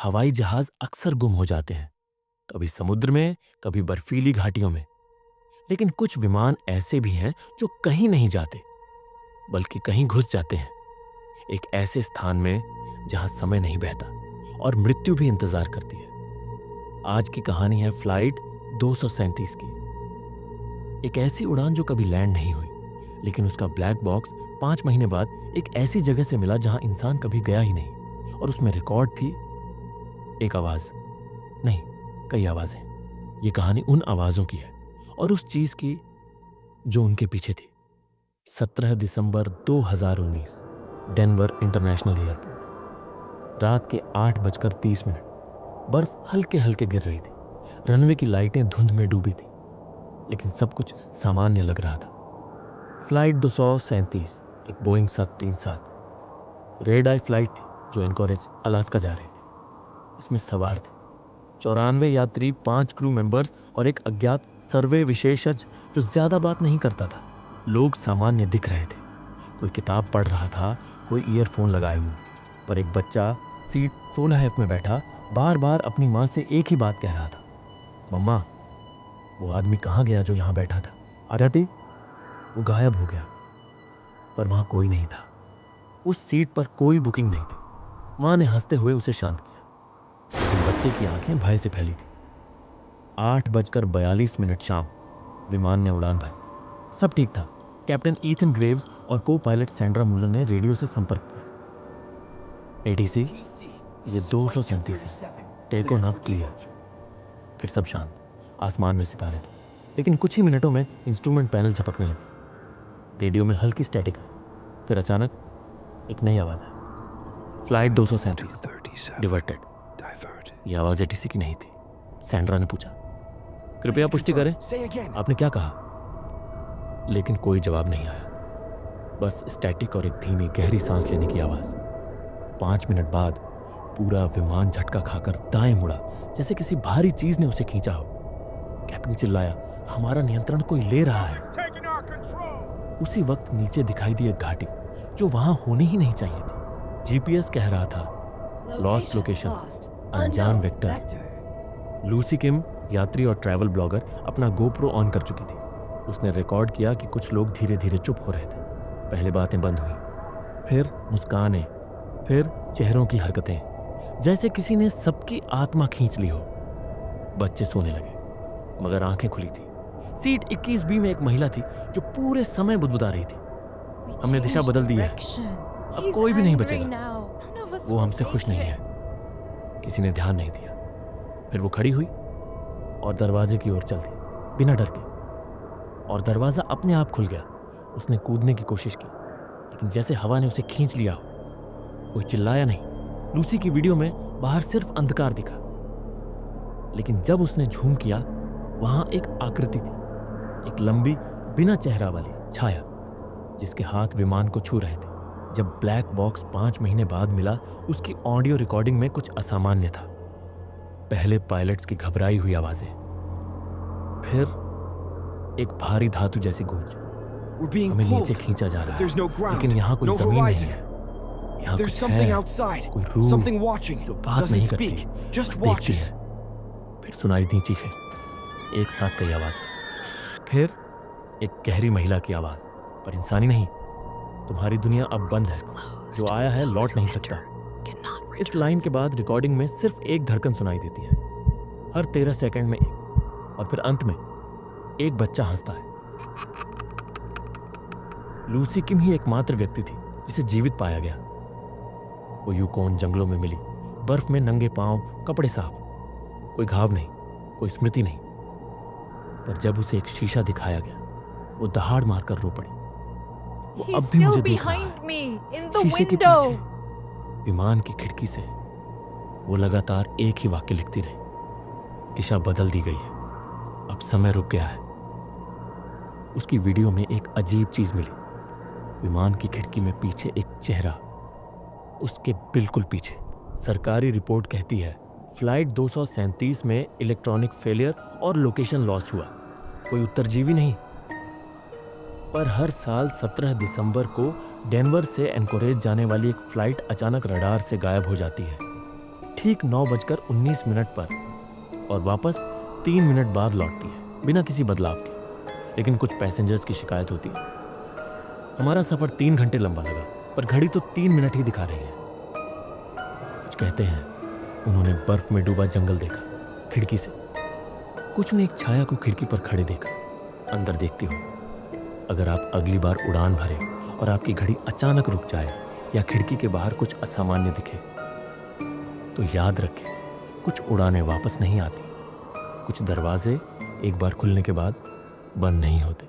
हवाई जहाज अक्सर गुम हो जाते हैं, कभी समुद्र में, कभी बर्फीली घाटियों में। लेकिन कुछ विमान ऐसे भी हैं जो कहीं नहीं जाते, बल्कि कहीं घुस जाते हैं, एक ऐसे स्थान में जहां समय नहीं बहता और मृत्यु भी इंतजार करती है। आज की कहानी है फ्लाइट 237 की। एक ऐसी उड़ान जो कभी लैंड नहीं हुई, लेकिन उसका ब्लैक बॉक्स 5 महीने बाद एक ऐसी जगह से मिला जहां इंसान कभी गया ही नहीं। और उसमें रिकॉर्ड थी एक आवाज नहीं, कई आवाजें। ये कहानी उन आवाजों की है और उस चीज की जो उनके पीछे थी। 17 दिसंबर 2019, डेनवर इंटरनेशनल एयरपोर्ट। रात के 8:30। बर्फ हल्के हल्के गिर रही थी, रनवे की लाइटें धुंध में डूबी थी, लेकिन सब कुछ सामान्य लग रहा था। फ्लाइट 237 एक बोइंग 737 रेड आई फ्लाइट थी जो एनकोरेज अलास्का जा रही थी। इसमें सवार थे 94 यात्री, 5 क्रू मेंबर्स और एक अज्ञात सर्वे विशेषज्ञ जो ज्यादा बात नहीं करता था। लोग सामान्य दिख रहे थे, कोई किताब पढ़ रहा था, कोई ईयरफोन लगाए हुए, पर एक बच्चा सीट 16F में बैठा बार बार अपनी माँ से एक ही बात कह रहा था, मम्मा वो आदमी कहाँ गया जो यहाँ बैठा था? आ जाती। वो गायब हो गया। पर वहां कोई नहीं था, उस सीट पर कोई बुकिंग नहीं थी। माँ ने हंसते हुए उसे शांत किया, लेकिन बच्चे की आंखें भय से फैली थी। 8:42 शाम विमान ने उड़ान भरी। सब ठीक था। कैप्टन ईथन ग्रेव्स और को पायलट सैंड्रा मुलर ने रेडियो से संपर्क किया। एटीसी, ये 237 है, टेक ऑन ऑफ क्लियर। फिर सब शांत, आसमान में सितारे थे, लेकिन कुछ ही मिनटों में इंस्ट्रूमेंट पैनल झपकने लगे। रेडियो में हल्की स्टैटिक है, फिर अचानक एक नई आवाज आई, फ्लाइट 237 डिवर्टेड। यह आवाज एटीसी की नहीं थी। सैंड्रा ने पूछा, कृपया पुष्टि करें, आपने क्या कहा? लेकिन कोई जवाब नहीं आया, बस स्टैटिक और एक धीमी गहरी सांस लेने की आवाज। 5 मिनट बाद पूरा विमान झटका खाकर दाएं मुड़ा, जैसे किसी भारी चीज ने उसे खींचा हो। कैप्टन चिल्लाया, हमारा नियंत्रण कोई ले रहा है। उसी वक्त नीचे दिखाई दी एक घाटी जो वहां होनी ही नहीं चाहिए थी। जीपीएस कह रहा था लॉस्ट लोकेशन, अनजान वेक्टर। लूसी किम, यात्री और ट्रैवल ब्लॉगर, अपना गोप्रो ऑन कर चुकी थी। उसने रिकॉर्ड किया कि कुछ लोग धीरे धीरे चुप हो रहे थे। पहले बातें बंद हुई, फिर मुस्कानें, फिर चेहरों की हरकतें, जैसे किसी ने सबकी आत्मा खींच ली हो। बच्चे सोने लगे, मगर आंखें खुली थी। सीट 21B में एक महिला थी जो पूरे समय बुदबुदा रही थी, हमने दिशा बदल दी है, अब कोई भी नहीं बचेगा। वो हमसे खुश नहीं है। किसी ने ध्यान नहीं दिया। फिर वो खड़ी हुई और दरवाजे की ओर चल दी, बिना डर के, और दरवाजा अपने आप खुल गया। उसने कूदने की कोशिश की, लेकिन जैसे हवा ने उसे खींच लिया हो। कोई चिल्लाया नहीं। लूसी की वीडियो में बाहर सिर्फ अंधकार दिखा, लेकिन जब उसने झूम किया, वहां एक आकृति थी, एक लंबी बिना चेहरा वाली छाया, जिसके हाथ विमान को छू रहे थे। जब ब्लैक बॉक्स 5 महीने बाद मिला, उसकी ऑडियो रिकॉर्डिंग में कुछ असामान्य था। पहले पायलट्स की घबराई हुई आवाजें, फिर एक भारी धातु जैसी गूंज। हमें नीचे खींचा जा रहा है, लेकिन यहाँ कोई जमीन नहीं है। यहाँ कुछ है, कोई रूह जो बात नहीं करती, बस देखती है। फिर सुनाई दी चीखें, एक साथ कई आवाजें, फिर एक गहरी महिला की आवाज, पर इंसानी नहीं। तुम्हारी दुनिया अब बंद है, जो आया है लौट नहीं सकता। इस लाइन के बाद रिकॉर्डिंग में सिर्फ एक धड़कन सुनाई देती है, हर 13 सेकंड में एक, और फिर अंत में एक बच्चा हंसता है। लूसी किम ही एकमात्र व्यक्ति थी जिसे जीवित पाया गया। वो यूकोन जंगलों में मिली, बर्फ में नंगे पांव, कपड़े साफ, कोई घाव नहीं, कोई स्मृति नहीं। पर जब उसे एक शीशा दिखाया गया, वो दहाड़ मारकर रो पड़ी। वो अब भी मुझे देख रहा है, शीशे के पीछे, विमान की खिड़की से। वो लगातार एक ही वाक्य लिखती रही, दिशा बदल दी गई है, अब समय रुक गया है। उसकी वीडियो में एक अजीब चीज मिली, विमान की खिड़की में पीछे एक चेहरा, उसके बिल्कुल पीछे। सरकारी रिपोर्ट कहती है फ्लाइट 237 में इलेक्ट्रॉनिक फेलियर और लोकेशन लॉस हुआ, कोई उत्तरजीवी नहीं। पर हर साल 17 दिसंबर को डेनवर से एनकोरेज जाने वाली एक फ्लाइट अचानक रडार से गायब हो जाती है। ठीक 9:19 पर और वापस 3 मिनट बाद लौटती है बिना किसी बदलाव के। लेकिन कुछ पैसेंजर्स की शिकायत होती है। हमारा सफ़र 3 घंटे लंबा लगा पर घड़ी तो 3 मिनट ही दिखा रही है। कुछ कहते हैं उन्होंने बर्फ में डूबा जंगल देखा खिड़की से। कुछ ने एक छाया को खिड़की पर खड़े देखा अंदर देखते हुए। अगर आप अगली बार उड़ान भरें और आपकी घड़ी अचानक रुक जाए या खिड़की के बाहर कुछ असामान्य दिखे तो याद रखें, कुछ उड़ानें वापस नहीं आती। कुछ दरवाजे एक बार खुलने के बाद बंद नहीं होते।